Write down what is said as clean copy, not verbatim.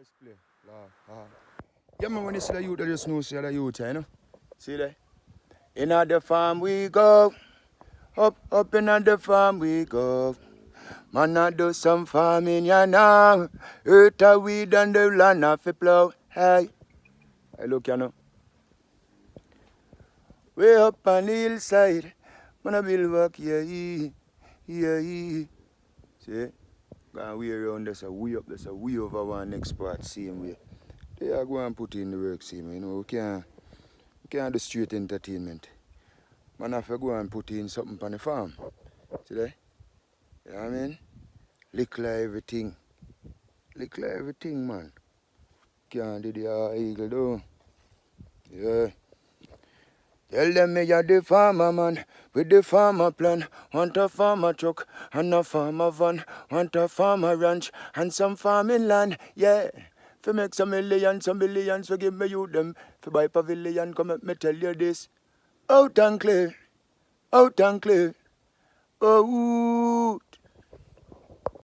Press play. Laugh. Yeah, man, when you see the youth, I just know see the youth, you know. See there? In the farm we go. Up in the farm we go. Man, I do some farming, ya know. Earth a weed and the land a fi plow. Hey, look, you know. Way up on the hillside. Man, I build work, yeah. See? Gone way around, there's a way up, there's a way over one next part, same way. They are going and put in the work, see me, you know. We can't do straight entertainment. Man, have to go and put in something on the farm. See there? You know what I mean? Lickle everything. Lickle everything, man. Can't do the eagle, though. Yeah. Tell them me you're the farmer, man, with the farmer plan. Want a farmer truck and a farmer van. Want a farmer ranch and some farming land, yeah. Fi make some billions, so give me you them. Fi buy pavilion, come let me tell you this. Out and clear, oh,